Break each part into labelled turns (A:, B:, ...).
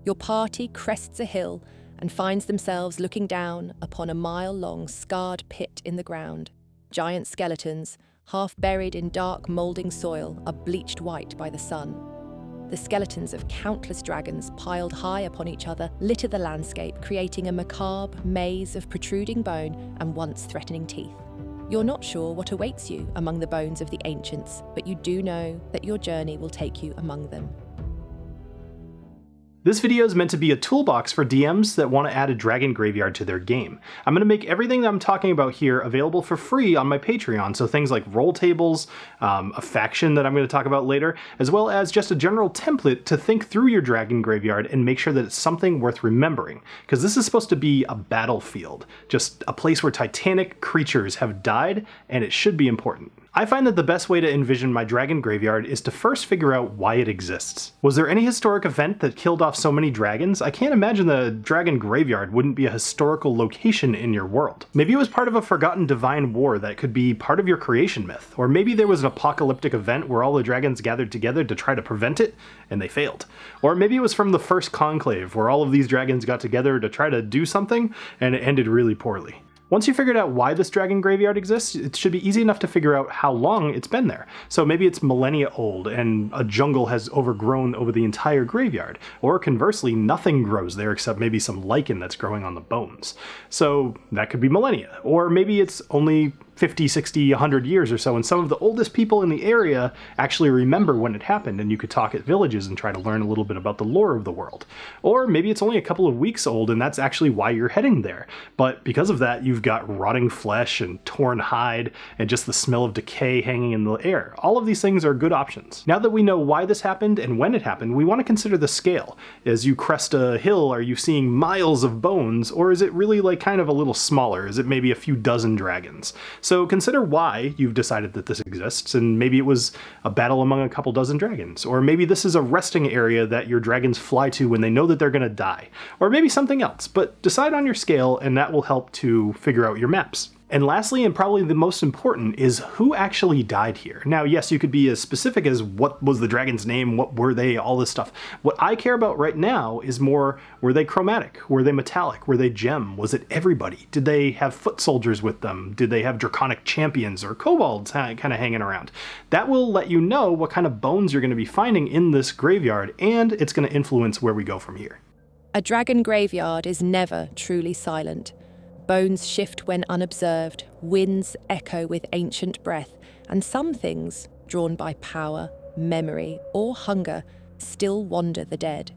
A: Your party crests a hill and finds themselves looking down upon a mile-long scarred pit in the ground. Giant skeletons, half buried in dark, moulding soil, are bleached white by the sun. The skeletons of countless dragons piled high upon each other litter the landscape, creating a macabre maze of protruding bone and once threatening teeth. You're not sure what awaits you among the bones of the ancients, but you do know that your journey will take you among them.
B: This video is meant to be a toolbox for DMs that want to add a dragon graveyard to their game. I'm going to make everything that I'm talking about here available for free on my Patreon, so things like roll tables, a faction that I'm going to talk about later, as well as just a general template to think through your dragon graveyard and make sure that it's something worth remembering, because this is supposed to be a battlefield, just a place where titanic creatures have died, and it should be important. I find that the best way to envision my dragon graveyard is to first figure out why it exists. Was there any historic event that killed off so many dragons? I can't imagine the dragon graveyard wouldn't be a historical location in your world. Maybe it was part of a forgotten divine war that could be part of your creation myth. Or maybe there was an apocalyptic event where all the dragons gathered together to try to prevent it, and they failed. Or maybe it was from the first conclave where all of these dragons got together to try to do something, and it ended really poorly. Once you figured out why this dragon graveyard exists, it should be easy enough to figure out how long it's been there. So maybe it's millennia old and a jungle has overgrown over the entire graveyard. Or conversely, nothing grows there except maybe some lichen that's growing on the bones. So that could be millennia. Or maybe it's only 50, 60, 100 years or so, and some of the oldest people in the area actually remember when it happened, and you could talk at villages and try to learn a little bit about the lore of the world. Or maybe it's only a couple of weeks old, and that's actually why you're heading there. But because of that, you've got rotting flesh and torn hide, and just the smell of decay hanging in the air. All of these things are good options. Now that we know why this happened and when it happened, we want to consider the scale. As you crest a hill, are you seeing miles of bones, or is it really like kind of a little smaller? Is it maybe a few dozen dragons? So consider why you've decided that this exists, and maybe it was a battle among a couple dozen dragons, or maybe this is a resting area that your dragons fly to when they know that they're going to die, or maybe something else, but decide on your scale and that will help to figure out your maps. And lastly, and probably the most important, is who actually died here. Now, yes, you could be as specific as what was the dragon's name, what were they, all this stuff. What I care about right now is more, were they chromatic? Were they metallic? Were they gem? Was it everybody? Did they have foot soldiers with them? Did they have draconic champions or kobolds kind of hanging around? That will let you know what kind of bones you're going to be finding in this graveyard, and it's going to influence where we go from here.
A: A dragon graveyard is never truly silent. Bones shift when unobserved, winds echo with ancient breath, and some things, drawn by power, memory, or hunger, still wander the dead.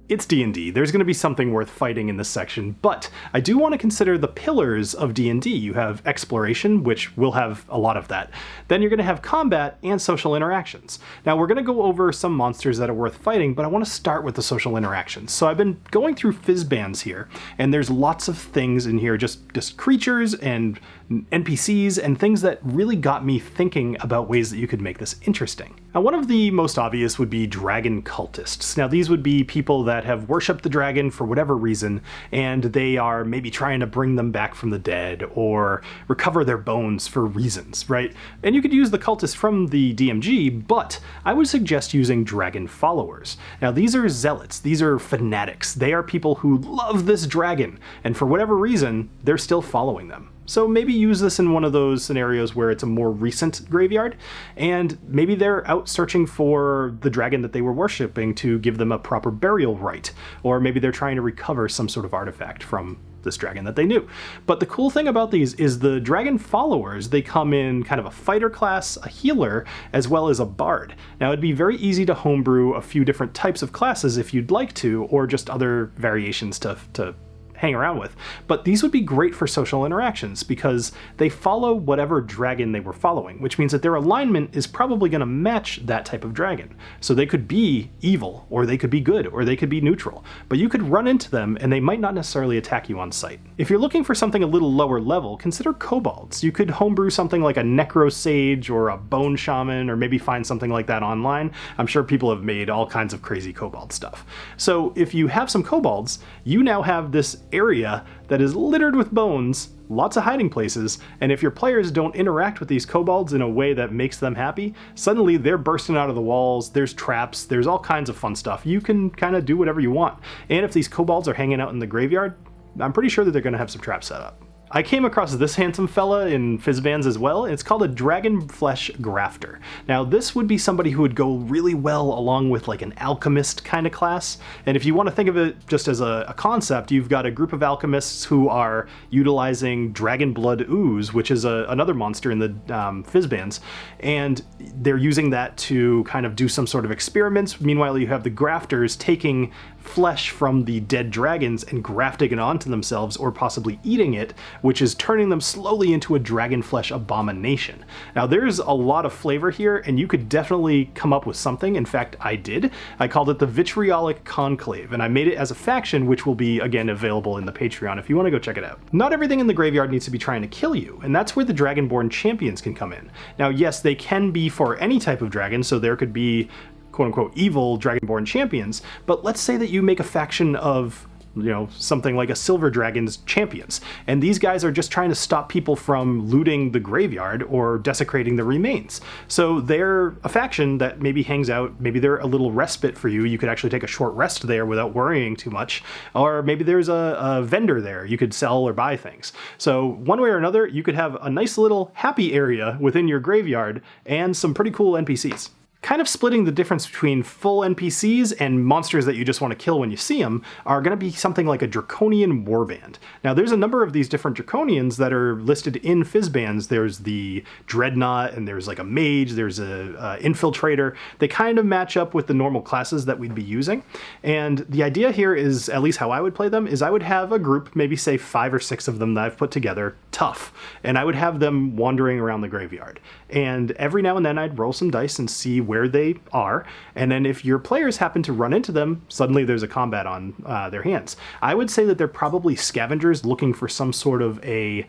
B: It's D&D, there's going to be something worth fighting in this section, but I do want to consider the pillars of D&D. You have exploration, which will have a lot of that. Then you're going to have combat and social interactions. Now we're going to go over some monsters that are worth fighting, but I want to start with the social interactions. So I've been going through Fizzbands here, and there's lots of things in here, just creatures and NPCs and things that really got me thinking about ways that you could make this interesting. Now one of the most obvious would be dragon cultists. Now these would be people that have worshipped the dragon for whatever reason, and they are maybe trying to bring them back from the dead or recover their bones for reasons, right? And you could use the cultists from the DMG, but I would suggest using dragon followers. Now these are zealots, these are fanatics. They are people who love this dragon, and for whatever reason, they're still following them. So maybe use this in one of those scenarios where it's a more recent graveyard, and maybe they're out searching for the dragon that they were worshipping to give them a proper burial rite, or maybe they're trying to recover some sort of artifact from this dragon that they knew. But the cool thing about these is the dragon followers, they come in kind of a fighter class, a healer, as well as a bard. Now it'd be very easy to homebrew a few different types of classes if you'd like to, or just other variations to hang around with. But these would be great for social interactions because they follow whatever dragon they were following, which means that their alignment is probably going to match that type of dragon. So they could be evil, or they could be good, or they could be neutral. But you could run into them and they might not necessarily attack you on sight. If you're looking for something a little lower level, consider kobolds. You could homebrew something like a necro sage or a bone shaman, or maybe find something like that online. I'm sure people have made all kinds of crazy kobold stuff. So if you have some kobolds, you now have this area that is littered with bones lots of hiding places, and if your players don't interact with these kobolds in a way that makes them happy, suddenly they're bursting out of the walls, there's traps, there's all kinds of fun stuff. You can kind of do whatever you want. And if these kobolds are hanging out in the graveyard, I'm pretty sure that they're going to have some traps set up. I came across this handsome fella in Fizzbands as well. It's called a Dragon Flesh Grafter. Now this would be somebody who would go really well along with like an alchemist kind of class. And if you want to think of it just as a concept, you've got a group of alchemists who are utilizing dragon blood ooze, which is another monster in the Fizzbands, and they're using that to kind of do some sort of experiments. Meanwhile, you have the grafters taking flesh from the dead dragons and grafting it onto themselves, or possibly eating it, which is turning them slowly into a dragon flesh abomination. Now there's a lot of flavor here, and you could definitely come up with something. In fact, I did. I called it the Vitriolic Conclave, and I made it as a faction, which will be again available in the Patreon if you want to go check it out. Not everything in the graveyard needs to be trying to kill you, and that's where the Dragonborn champions can come in. Now yes, they can be for any type of dragon, so there could be quote-unquote evil Dragonborn champions, but let's say that you make a faction of, you know, something like a Silver Dragon's champions, and these guys are just trying to stop people from looting the graveyard or desecrating the remains. So they're a faction that maybe hangs out, maybe they're a little respite for you. You could actually take a short rest there without worrying too much, or maybe there's a vendor there. You could sell or buy things. So one way or another, you could have a nice little happy area within your graveyard and some pretty cool NPCs. Kind of splitting the difference between full NPCs and monsters that you just want to kill when you see them are going to be something like a Draconian Warband. Now there's a number of these different Draconians that are listed in Fizzbands. There's the Dreadnought, and there's like a Mage, there's a Infiltrator. They kind of match up with the normal classes that we'd be using. And the idea here is, at least how I would play them, is I would have a group, maybe say 5 or 6 of them that I've put together, tough, and I would have them wandering around the graveyard. And every now and then I'd roll some dice and see where they are, and then if your players happen to run into them, suddenly there's a combat on their hands. I would say that they're probably scavengers looking for some sort of a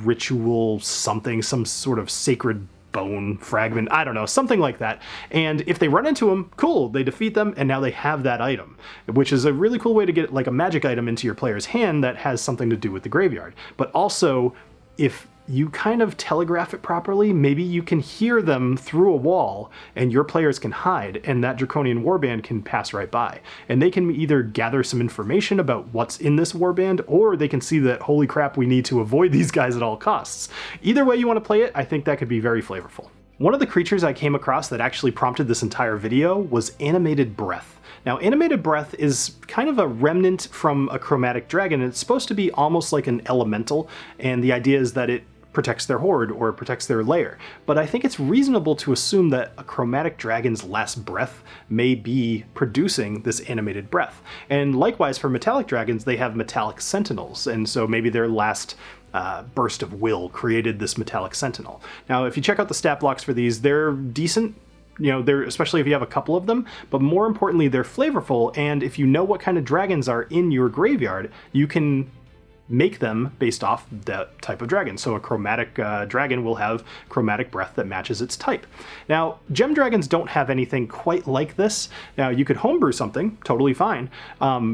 B: ritual something, some sort of sacred bone fragment, I don't know, something like that. And if they run into them, cool, they defeat them, and now they have that item, which is a really cool way to get like a magic item into your player's hand that has something to do with the graveyard. But also, if you kind of telegraph it properly, maybe you can hear them through a wall and your players can hide, and that Draconian Warband can pass right by. And they can either gather some information about what's in this warband, or they can see that, holy crap, we need to avoid these guys at all costs. Either way you want to play it, I think that could be very flavorful. One of the creatures I came across that actually prompted this entire video was Animated Breath. Now, Animated Breath is kind of a remnant from a chromatic dragon. It's supposed to be almost like an elemental, and the idea is that it protects their horde or protects their lair. But I think it's reasonable to assume that a chromatic dragon's last breath may be producing this animated breath. And likewise for metallic dragons, they have metallic sentinels, and so maybe their last burst of will created this metallic sentinel. Now, if you check out the stat blocks for these, they're decent. You know, they're, especially if you have a couple of them, but more importantly, they're flavorful, and if you know what kind of dragons are in your graveyard, you can make them based off that type of dragon. So a chromatic dragon will have chromatic breath that matches its type. Now, gem dragons don't have anything quite like this. Now, you could homebrew something, totally fine.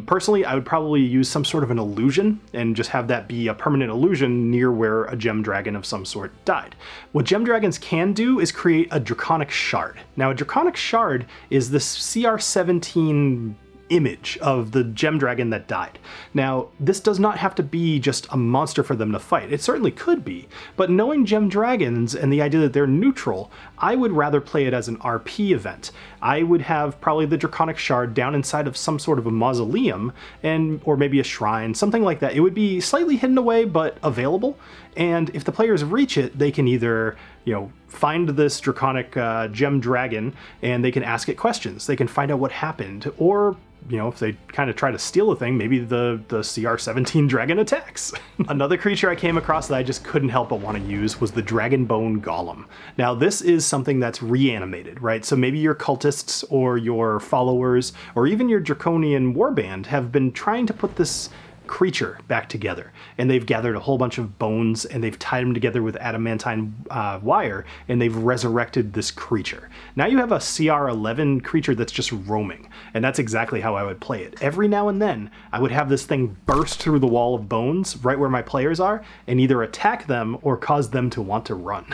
B: Personally, I would probably use some sort of an illusion and just have that be a permanent illusion near where a gem dragon of some sort died. What gem dragons can do is create a draconic shard. Now, a draconic shard is this CR17 image of the gem dragon that died. Now, this does not have to be just a monster for them to fight. It certainly could be, but knowing gem dragons and the idea that they're neutral, I would rather play it as an RP event. I would have probably the draconic shard down inside of some sort of a mausoleum, or maybe a shrine, something like that. It would be slightly hidden away, but available. And if the players reach it, they can either, you know, find this draconic gem dragon and they can ask it questions. They can find out what happened, or, you know, if they kind of try to steal a thing, maybe the CR17 dragon attacks. Another creature I came across that I just couldn't help but want to use was the Dragonbone Golem. Now, this is something that's reanimated, right? So maybe your cultists or your followers or even your Draconian Warband have been trying to put this creature back together, and they've gathered a whole bunch of bones and they've tied them together with adamantine wire, and they've resurrected this creature. Now you have a CR11 creature that's just roaming, and that's exactly how I would play it. Every now and then I would have this thing burst through the wall of bones right where my players are and either attack them or cause them to want to run.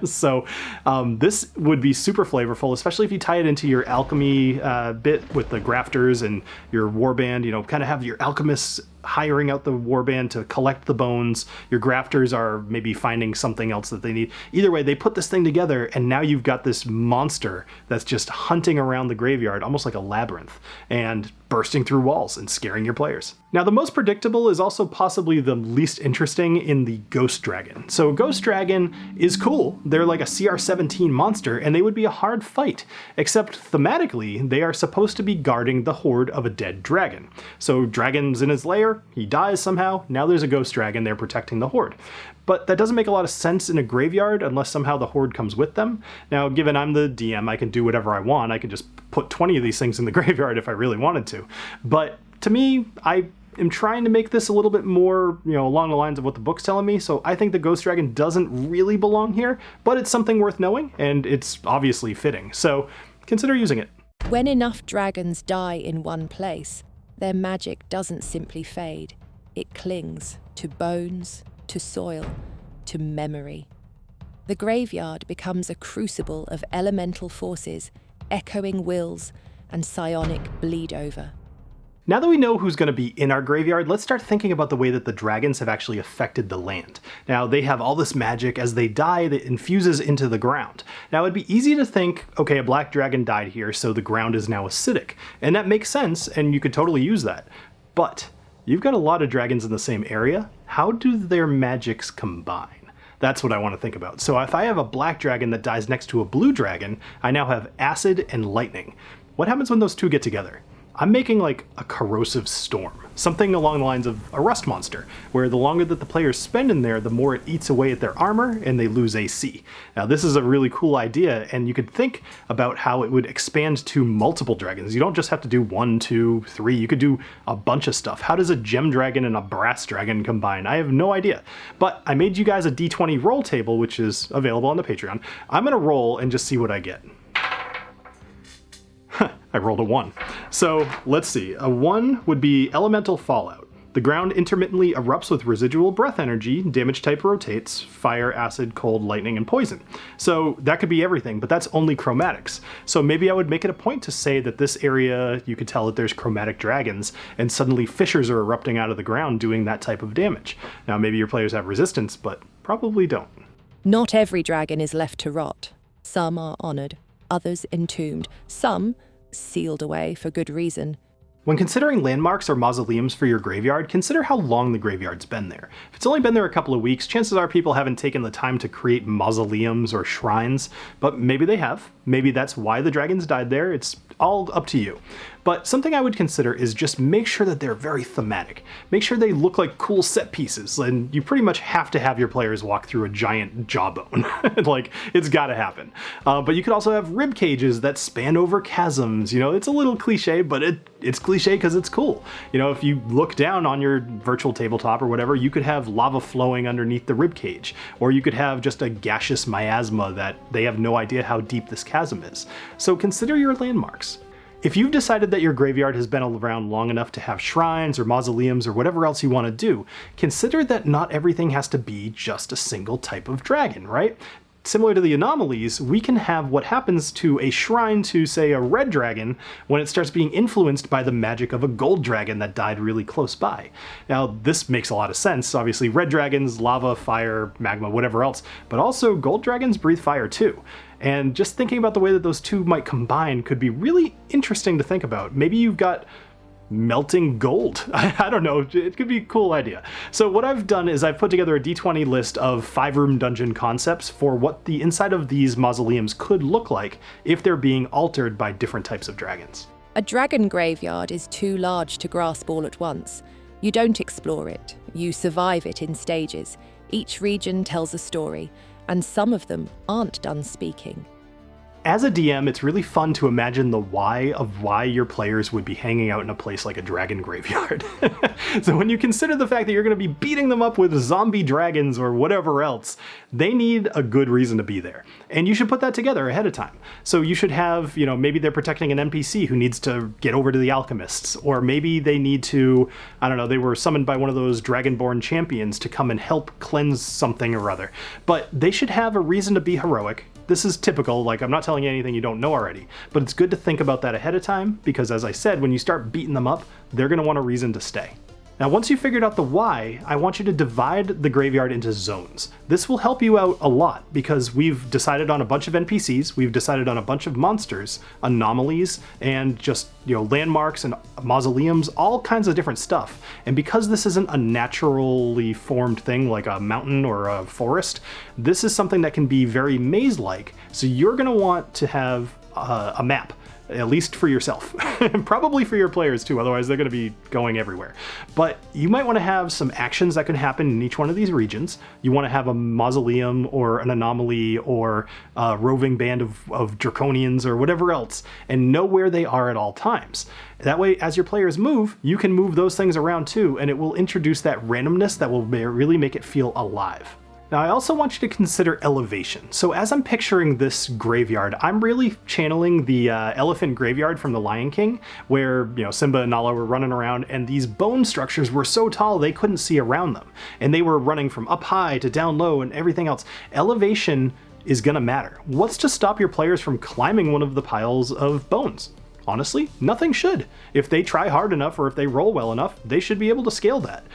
B: So this would be super flavorful, especially if you tie it into your alchemy bit with the grafters and your warband. Kind of have your alchemists hiring out the warband to collect the bones. Your grafters are maybe finding something else that they need. Either way, they put this thing together, and now you've got this monster that's just hunting around the graveyard, almost like a labyrinth, and bursting through walls and scaring your players. Now, the most predictable is also possibly the least interesting in the Ghost Dragon. So Ghost Dragon is cool. They're like a CR17 monster, and they would be a hard fight, except thematically, they are supposed to be guarding the horde of a dead dragon. So dragon's in his lair, he dies somehow, now there's a Ghost Dragon there protecting the horde. But that doesn't make a lot of sense in a graveyard unless somehow the horde comes with them. Now, given I'm the DM, I can do whatever I want. I can just put 20 of these things in the graveyard if I really wanted to. But to me, I am trying to make this a little bit more, along the lines of what the book's telling me. So I think the Ghost Dragon doesn't really belong here, but it's something worth knowing, and it's obviously fitting. So consider using it.
A: When enough dragons die in one place, their magic doesn't simply fade. It clings to bones, to soil, to memory. The graveyard becomes a crucible of elemental forces, echoing wills, and psionic bleed over.
B: Now that we know who's going to be in our graveyard, let's start thinking about the way that the dragons have actually affected the land. Now, they have all this magic. As they die, that infuses into the ground. Now, it'd be easy to think, okay, a black dragon died here, so the ground is now acidic. And that makes sense, and you could totally use that. But you've got a lot of dragons in the same area. How do their magics combine? That's what I want to think about. So if I have a black dragon that dies next to a blue dragon, I now have acid and lightning. What happens when those two get together? I'm making like a corrosive storm, something along the lines of a rust monster, where the longer that the players spend in there, the more it eats away at their armor and they lose AC. Now, this is a really cool idea, and you could think about how it would expand to multiple dragons. You don't just have to do 1, 2, 3, you could do a bunch of stuff. How does a gem dragon and a brass dragon combine? I have no idea. But I made you guys a D20 roll table, which is available on the Patreon. I'm gonna roll and just see what I get. I rolled a 1. So let's see. A 1 would be elemental fallout. The ground intermittently erupts with residual breath energy, damage type rotates, fire, acid, cold, lightning, and poison. So that could be everything, but that's only chromatics. So maybe I would make it a point to say that this area, you could tell that there's chromatic dragons, and suddenly fissures are erupting out of the ground doing that type of damage. Now maybe your players have resistance, but probably don't.
A: Not every dragon is left to rot. Some are honoured, others entombed, some sealed away for good reason.
B: When considering landmarks or mausoleums for your graveyard, consider how long the graveyard's been there. If it's only been there a couple of weeks, chances are people haven't taken the time to create mausoleums or shrines, but maybe they have. Maybe that's why the dragons died there. It's all up to you. But something I would consider is just make sure that they're very thematic. Make sure they look like cool set pieces, and you pretty much have to have your players walk through a giant jawbone. Like, it's gotta happen. But you could also have rib cages that span over chasms. It's a little cliche, but it's cliche because it's cool. If you look down on your virtual tabletop or whatever, you could have lava flowing underneath the rib cage, or you could have just a gaseous miasma that they have no idea how deep this chasm is. So consider your landmarks. If you've decided that your graveyard has been around long enough to have shrines or mausoleums or whatever else you want to do, consider that not everything has to be just a single type of dragon, right? Similar to the Anomalies, we can have what happens to a shrine to, say, a red dragon when it starts being influenced by the magic of a gold dragon that died really close by. Now, this makes a lot of sense. Obviously, red dragons, lava, fire, magma, whatever else, but also gold dragons breathe fire too. And just thinking about the way that those two might combine could be really interesting to think about. Maybe you've got melting gold. I don't know, it could be a cool idea. So what I've done is I've put together a D20 list of 5-room dungeon concepts for what the inside of these mausoleums could look like if they're being altered by different types of dragons.
A: A dragon graveyard is too large to grasp all at once. You don't explore it, you survive it in stages. Each region tells a story, and some of them aren't done speaking.
B: As a DM, it's really fun to imagine the why of why your players would be hanging out in a place like a dragon graveyard. So when you consider the fact that you're going to be beating them up with zombie dragons or whatever else, they need a good reason to be there. And you should put that together ahead of time. So you should have, maybe they're protecting an NPC who needs to get over to the alchemists, or maybe they need to, I don't know, they were summoned by one of those dragonborn champions to come and help cleanse something or other. But they should have a reason to be heroic. This is typical, like I'm not telling you anything you don't know already, but it's good to think about that ahead of time because, as I said, when you start beating them up, they're going to want a reason to stay. Now, once you've figured out the why, I want you to divide the graveyard into zones. This will help you out a lot because we've decided on a bunch of NPCs, we've decided on a bunch of monsters, anomalies, and just, landmarks and mausoleums, all kinds of different stuff. And because this isn't a naturally formed thing like a mountain or a forest, this is something that can be very maze-like. So you're going to want to have a map. At least for yourself. Probably for your players too, otherwise they're going to be going everywhere. But you might want to have some actions that can happen in each one of these regions. You want to have a mausoleum or an anomaly or a roving band of draconians or whatever else, and know where they are at all times. That way, as your players move, you can move those things around too, and it will introduce that randomness that will really make it feel alive. Now, I also want you to consider elevation. So as I'm picturing this graveyard, I'm really channeling the elephant graveyard from The Lion King, where Simba and Nala were running around, and these bone structures were so tall they couldn't see around them, and they were running from up high to down low and everything else. Elevation is gonna matter. What's to stop your players from climbing one of the piles of bones? Honestly, nothing should. If they try hard enough or if they roll well enough, they should be able to scale that.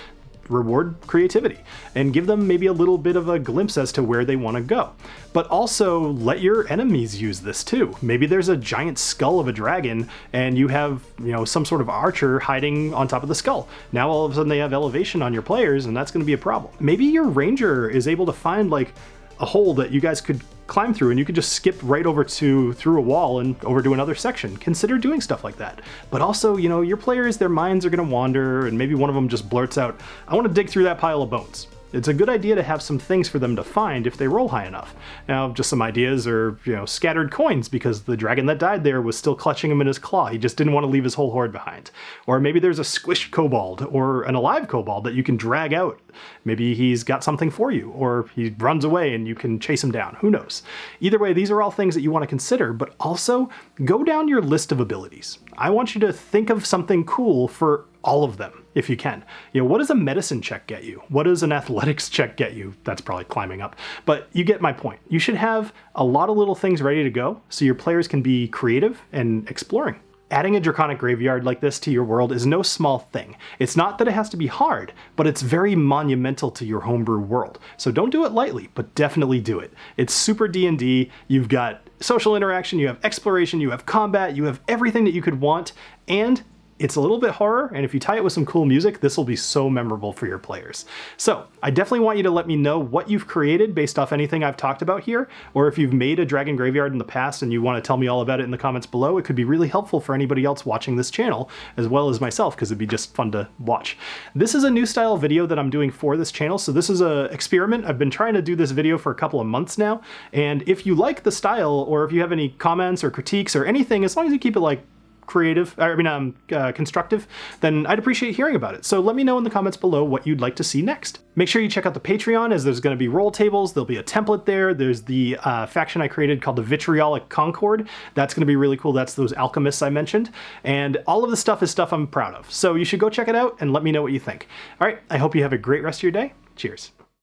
B: Reward creativity and give them maybe a little bit of a glimpse as to where they want to go. But also let your enemies use this too. Maybe there's a giant skull of a dragon and you have, some sort of archer hiding on top of the skull. Now all of a sudden they have elevation on your players and that's going to be a problem. Maybe your ranger is able to find like a hole that you guys could climb through and you could just skip right over through a wall and over to another section. Consider doing stuff like that. But also, your players, their minds are going to wander and maybe one of them just blurts out, I want to dig through that pile of bones. It's a good idea to have some things for them to find if they roll high enough. Now, just some ideas are, scattered coins because the dragon that died there was still clutching him in his claw. He just didn't want to leave his whole horde behind. Or maybe there's a squished kobold or an alive kobold that you can drag out. Maybe he's got something for you, or he runs away and you can chase him down. Who knows? Either way, these are all things that you want to consider, but also go down your list of abilities. I want you to think of something cool for all of them, if you can. What does a medicine check get you? What does an athletics check get you? That's probably climbing up, but you get my point. You should have a lot of little things ready to go so your players can be creative and exploring. Adding a draconic graveyard like this to your world is no small thing. It's not that it has to be hard, but it's very monumental to your homebrew world. So don't do it lightly, but definitely do it. It's super D&D. You've got social interaction, you have exploration, you have combat, you have everything that you could want, and it's a little bit horror, and if you tie it with some cool music, this will be so memorable for your players. So I definitely want you to let me know what you've created based off anything I've talked about here, or if you've made a dragon graveyard in the past and you want to tell me all about it in the comments below. It could be really helpful for anybody else watching this channel, as well as myself, because it'd be just fun to watch. This is a new style video that I'm doing for this channel, so this is an experiment. I've been trying to do this video for a couple of months now, and if you like the style, or if you have any comments or critiques or anything, as long as you keep it like constructive, then I'd appreciate hearing about it. So let me know in the comments below what you'd like to see next. Make sure you check out the Patreon, as there's going to be roll tables. There'll be a template there. There's the faction I created called the Vitriolic Concord. That's going to be really cool. That's those alchemists I mentioned. And all of the stuff is stuff I'm proud of. So you should go check it out and let me know what you think. All right, I hope you have a great rest of your day. Cheers.